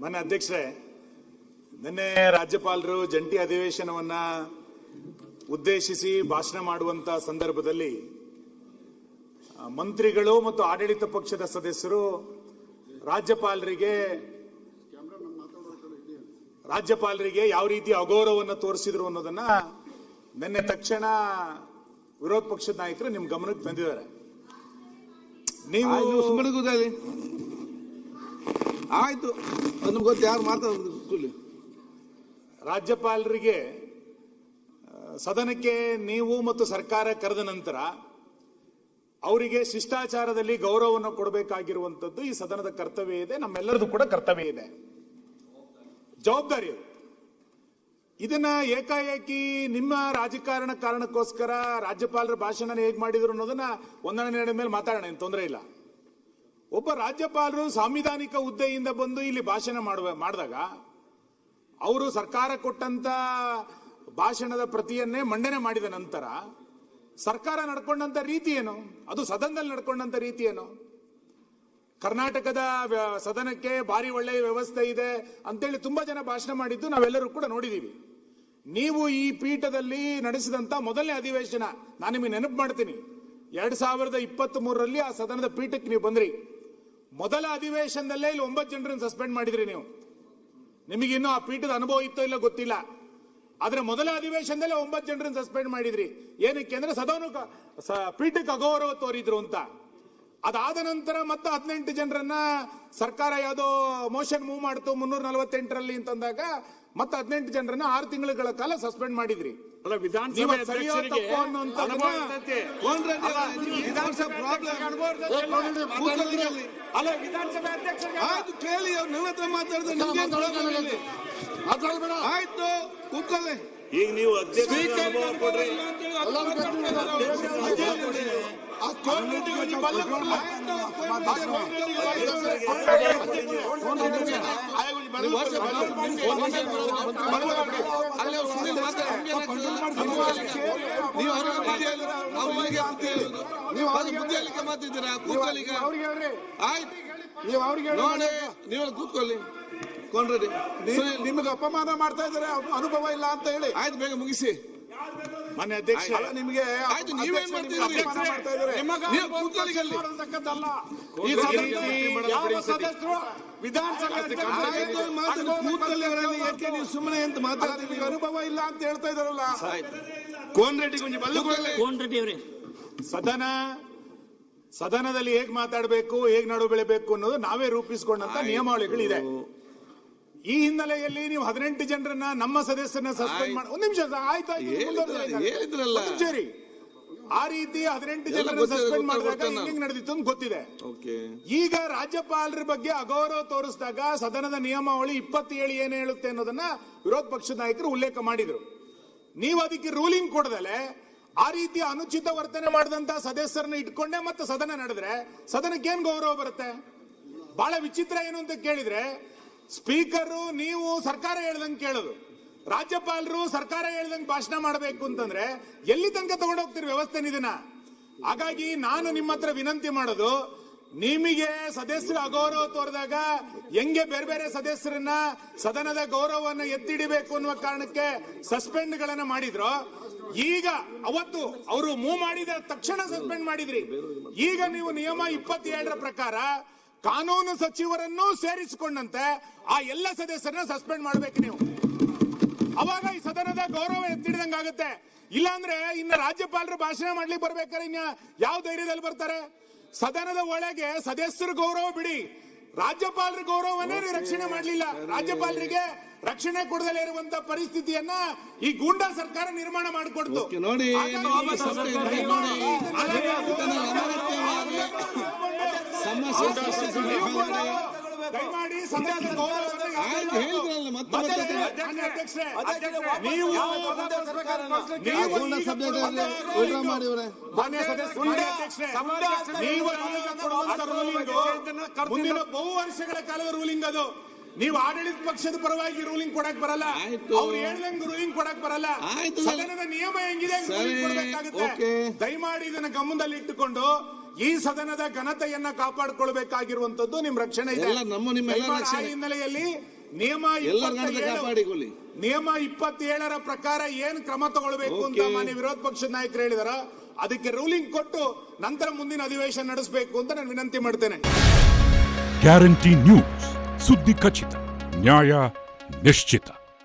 ಮಾನ್ಯ ಅಧ್ಯಕ್ಷರೇ, ನಿನ್ನೆ ರಾಜ್ಯಪಾಲರು ಜಂಟಿ ಅಧಿವೇಶನವನ್ನ ಉದ್ದೇಶಿಸಿ ಭಾಷಣ ಮಾಡುವಂತ ಸಂದರ್ಭದಲ್ಲಿ ಮಂತ್ರಿಗಳು ಮತ್ತು ಆಡಳಿತ ಪಕ್ಷದ ಸದಸ್ಯರು ರಾಜ್ಯಪಾಲರಿಗೆ ಯಾವ ರೀತಿ ಅಗೌರವವನ್ನು ತೋರಿಸಿದ್ರು ಅನ್ನೋದನ್ನ ನಿನ್ನೆ ತಕ್ಷಣ ವಿರೋಧ ಪಕ್ಷದ ನಾಯಕರು ನಿಮ್ ಗಮನಕ್ಕೆ ತಂದಿದ್ದಾರೆ. ನೀವು ಆಯ್ತು, ಗೊತ್ತು ಯಾರು ಮಾತಾಡೋದು. ರಾಜ್ಯಪಾಲರಿಗೆ ಸದನಕ್ಕೆ ನೀವು ಮತ್ತು ಸರ್ಕಾರ ಕರೆದ ನಂತರ ಅವರಿಗೆ ಶಿಷ್ಟಾಚಾರದಲ್ಲಿ ಗೌರವವನ್ನು ಕೊಡಬೇಕಾಗಿರುವಂತದ್ದು ಈ ಸದನದ ಕರ್ತವ್ಯ ಇದೆ, ನಮ್ಮೆಲ್ಲರದು ಕೂಡ ಕರ್ತವ್ಯ ಇದೆ, ಜವಾಬ್ದಾರಿ. ಇದನ್ನ ಏಕಾಏಕಿ ನಿಮ್ಮ ರಾಜಕಾರಣ ಕಾರಣಕ್ಕೋಸ್ಕರ ರಾಜ್ಯಪಾಲರ ಭಾಷಣ ಹೇಗ್ ಮಾಡಿದ್ರು ಅನ್ನೋದನ್ನ ಒಂದನೇ ಮೇಲೆ ಮಾತಾಡೋಣ, ಏನು ತೊಂದರೆ ಇಲ್ಲ. ಒಬ್ಬ ರಾಜ್ಯಪಾಲರು ಸಾಂವಿಧಾನಿಕ ಹುದ್ದೆಯಿಂದ ಬಂದು ಇಲ್ಲಿ ಭಾಷಣ ಮಾಡಿದಾಗ ಅವರು ಸರ್ಕಾರ ಕೊಟ್ಟಂತ ಭಾಷಣದ ಪ್ರತಿಯನ್ನೇ ಮಂಡನೆ ಮಾಡಿದ ನಂತರ ಸರ್ಕಾರ ನಡ್ಕೊಂಡಂತ ರೀತಿ ಏನು, ಅದು ಸದನದಲ್ಲಿ ನಡ್ಕೊಂಡಂತ ರೀತಿ ಏನು? ಕರ್ನಾಟಕದ ಸದನಕ್ಕೆ ಭಾರಿ ಒಳ್ಳೆಯ ವ್ಯವಸ್ಥೆ ಇದೆ ಅಂತೇಳಿ ತುಂಬಾ ಜನ ಭಾಷಣ ಮಾಡಿದ್ದು ನಾವೆಲ್ಲರೂ ಕೂಡ ನೋಡಿದೀವಿ. ನೀವು ಈ ಪೀಠದಲ್ಲಿ ನಡೆಸಿದಂತ ಮೊದಲನೇ ಅಧಿವೇಶನ ನಾನು ನಿಮಗೆ ನೆನಪು ಮಾಡ್ತೀನಿ, 2023ರಲ್ಲಿ ಆ ಸದನದ ಪೀಠಕ್ಕೆ ನೀವು ಬಂದ್ರಿ. ಮೊದಲ ಅಧಿವೇಶನದಲ್ಲೇ ಇಲ್ಲಿ 9 ಜನರನ್ನು ಸಸ್ಪೆಂಡ್ ಮಾಡಿದ್ರಿ ನೀವು. ನಿಮಗಿನ್ನೂ ಆ ಪೀಠದ ಅನುಭವ ಇತ್ತೋ ಇಲ್ಲ ಗೊತ್ತಿಲ್ಲ, ಆದ್ರೆ ಮೊದಲ ಅಧಿವೇಶನದಲ್ಲೇ 9 ಜನರನ್ನು ಸಸ್ಪೆಂಡ್ ಮಾಡಿದ್ರಿ. ಏನಕ್ಕೆ ಅಂದ್ರೆ ಪೀಠಕ್ಕೆ ಅಗೌರವ ತೋರಿದ್ರು ಅಂತ. ಅದಾದ ನಂತರ ಮತ್ತೆ 18 ಜನರನ್ನ ಸರ್ಕಾರ ಯಾವುದೋ ಮೋಷನ್ ಮೂವ್ ಮಾಡ್ತು 348ರಲ್ಲಿ ಅಂತಂದಾಗ ಮತ್ತೆ 18 ಜನರನ್ನ 6 ತಿಂಗಳ ಕಾಲ ಸಸ್ಪೆಂಡ್ ಮಾಡಿದ್ರಿ. ಕೇಳಿ ನನ್ನ ಹತ್ರ ಮಾತಾಡಿದ್ರೆ ಆಯ್ತು ಕೂತ್ಕೊಳ್ಳಿ. ಈಗ ನೀವು ಅಧ್ಯಕ್ಷ ಮಾತಿದ್ದೀರಾ? ಕೂತ್ಕೊಳ್ಳಿ. ಆಯ್ತು, ನೀವು ಕೂತ್ಕೊಳ್ಳಿ. ನಿಮಗೆ ಅಪಮಾನ ಮಾಡ್ತಾ ಇದ್ದಾರೆ, ಅನುಭವ ಇಲ್ಲ ಅಂತ ಹೇಳಿ. ಆಯ್ತು, ಬೇಗ ಮುಗಿಸಿ. ಮಾನ್ಯ ಅಧ್ಯಕ್ಷ, ನಿಮಗೆ ಆಯ್ತು, ನೀವೇನ್ ಮಾಡ್ತಿದ್ದೀರಿ? ನೀವು ಸುಮ್ಮನೆ ಅಂತ ಮಾತಾಡ್ತೀವಿ, ಅನುಭವ ಇಲ್ಲ ಅಂತ ಹೇಳ್ತಾ ಇದಾರಲ್ಲ. ಸದನದಲ್ಲಿ ಹೇಗ್ ಮಾತಾಡಬೇಕು, ಹೇಗ್ ನಡು ಬೆಳೆಬೇಕು ಅನ್ನೋದು ನಾವೇ ರೂಪಿಸಿಕೊಂಡಂತ ನಿಯಮಾವಳಿಗಳಿದೆ. ಈ ಹಿನ್ನೆಲೆಯಲ್ಲಿ ನೀವು 18 ಜನರನ್ನ ನಮ್ಮ ಸದಸ್ಯರನ್ನ ಸಸ್ಪೆಂಡ್ ಮಾಡಿ ಒಂದು ನಿಮಿಷ ಆಯ್ತು ಸರಿ, ಆ ರೀತಿ 18 ಜನರನ್ನ ಸಸ್ಪೆಂಡ್ ಮಾಡಿದಾಗ ಹಿಂಗ್ ನಡೆದಿತ್ತು ಅಂತ ಗೊತ್ತಿದೆ. ಈಗ ರಾಜ್ಯಪಾಲರ ಬಗ್ಗೆ ಅಗೌರವ ತೋರಿಸಿದಾಗ ಸದನದ ನಿಯಮಾವಳಿ 27 ಏನ್ ಹೇಳುತ್ತೆ ಅನ್ನೋದನ್ನ ವಿರೋಧ ಪಕ್ಷದ ನಾಯಕರು ಉಲ್ಲೇಖ ಮಾಡಿದ್ರು. ನೀವು ಅದಕ್ಕೆ ರೂಲಿಂಗ್ ಕೊಡದಲೆ ಆ ರೀತಿ ಅನುಚಿತ ವರ್ತನೆ ಮಾಡಿದಂತ ಸದಸ್ಯರನ್ನ ಇಟ್ಕೊಂಡೆ ಮತ್ತೆ ಸದನ ನಡೆದ್ರೆ ಸದನಕ್ಕೆ ಏನ್ ಗೌರವ ಬರುತ್ತೆ? ಬಹಳ ವಿಚಿತ್ರ ಏನು ಅಂತ ಕೇಳಿದ್ರೆ, ಸ್ಪೀಕರು ನೀವು ಸರ್ಕಾರ ಹೇಳ್ದಂಗೆ ಕೇಳೋದು, ರಾಜ್ಯಪಾಲರು ಸರ್ಕಾರ ಹೇಳ್ದಂಗೆ ಭಾಷಣ ಮಾಡಬೇಕು ಅಂತಂದ್ರೆ ಎಲ್ಲಿ ತನಕ ತಗೊಂಡೋಗ್ತೀರಿ ವ್ಯವಸ್ಥೆ ಇದನ್ನ? ಹಾಗಾಗಿ ನಾನು ನಿಮ್ಮ ಹತ್ರ ವಿನಂತಿ ಮಾಡೋದು, ನಿಮಗೆ ಸದಸ್ಯರ ಅಗೌರವ ತೋರಿದಾಗ ಹೆಂಗೆ ಬೇರೆ ಬೇರೆ ಸದಸ್ಯರನ್ನ ಸದನದ ಗೌರವವನ್ನು ಎತ್ತಿಡಿಬೇಕು ಅನ್ನುವ ಕಾರಣಕ್ಕೆ ಸಸ್ಪೆಂಡ್ ಗಳನ್ನ ಮಾಡಿದ್ರು. ಈಗ ಅವತ್ತು ಅವರು ಮೂವ್ ಮಾಡಿದ ತಕ್ಷಣ ಸಸ್ಪೆಂಡ್ ಮಾಡಿದ್ರಿ. ಈಗ ನೀವು ನಿಯಮ 27ರ ಪ್ರಕಾರ ಕಾನೂನು ಸಚಿವರನ್ನು ಸೇರಿಸಿಕೊಂಡಂತೆ ಆ ಎಲ್ಲ ಸದಸ್ಯರನ್ನ ಸಸ್ಪೆಂಡ್ ಮಾಡ್ಬೇಕು ನೀವು. ಅವಾಗ ಈ ಸದನದ ಗೌರವ ಎತ್ತಿಡಿದಂಗಾಗುತ್ತೆ. ಇಲ್ಲಾಂದ್ರೆ ಇನ್ನ ರಾಜ್ಯಪಾಲರು ಭಾಷಣ ಮಾಡ್ಲಿಕ್ಕೆ ಬರ್ಬೇಕಾದ್ರೆ ಇನ್ನ ಯಾವ ಧೈರ್ಯದಲ್ಲಿ ಬರ್ತಾರೆ? ಸದನದ ಒಳಗೆ ಸದಸ್ಯರ ಗೌರವ ಬಿಡಿ, ರಾಜ್ಯಪಾಲರ ಗೌರವವನ್ನೇ ರಕ್ಷಣೆ ಮಾಡಲಿಲ್ಲ. ರಾಜ್ಯಪಾಲರಿಗೆ ರಕ್ಷಣೆ ಕೊಡದಲ್ಲೇ ಇರುವಂತ ಪರಿಸ್ಥಿತಿಯನ್ನ ಈ ಗೂಂಡಾ ಸರ್ಕಾರ ನಿರ್ಮಾಣ ಮಾಡಿಕೊಡ್ತು. ನೋಡಿ, ದಯಮಾಡಿ ಸದನದ ಗೌರವವನ್ನು ಮುಂದಿನ ಬಹು ವರ್ಷಗಳ ಕಾಲದ ರೂಲಿಂಗ್ ಅದು. ನೀವು ಆಡಳಿತ ಪಕ್ಷದ ಪರವಾಗಿ ರೂಲಿಂಗ್ ಕೊಡಕ್ ಬರಲ್ಲ, ಅವ್ರು ಹೇಳ್ದಂಗೆ ರೂಲಿಂಗ್ ಕೊಡಕ್ ಬರಲ್ಲ. ಸದನದ ನಿಯಮ ಹೆಂಗಿದೆ ಕೊಡಬೇಕಾಗುತ್ತೆ. ದಯಮಾಡಿ ಇದನ್ನ ಗಮನದಲ್ಲಿ ಇಟ್ಟುಕೊಂಡು ಈ ಸದನದ ಘನತೆಯನ್ನ ಕಾಪಾಡಿಕೊಳ್ಬೇಕಾಗಿರುವಂತದ್ದು ನಿಮ್ ರಕ್ಷಣೆ ಇದೆ. ಎಲ್ಲ ನಿಮ್ಮ ಎಲ್ಲ ದಯಮಾಡಿ ಆ ರಕ್ಷಣೆ. ಹಿನ್ನೆಲೆಯಲ್ಲಿ ನಿಯಮ ಎಲ್ಲರ ಘನತೆ ಕಾಪಾಡಿಕೊಳ್ಳಿ. ನಿಯಮ 27ರ ಪ್ರಕಾರ ಏನ್ ಕ್ರಮ ತಗೊಳ್ಬೇಕು ಅಂತ Okay. ಮಾನ್ಯ ವಿರೋಧ ಪಕ್ಷದ ನಾಯಕರು ಹೇಳಿದಾರ, ಅದಕ್ಕೆ ರೂಲಿಂಗ್ ಕೊಟ್ಟು ನಂತರ ಮುಂದಿನ ಅಧಿವೇಶನ ನಡೆಸಬೇಕು ಅಂತ ನಾನು ವಿನಂತಿ ಮಾಡ್ತೇನೆ. ಗ್ಯಾರಂಟಿ ನ್ಯೂಸ್, ಸುದ್ದಿ ಖಚಿತ, ನ್ಯಾಯ ನಿಶ್ಚಿತ.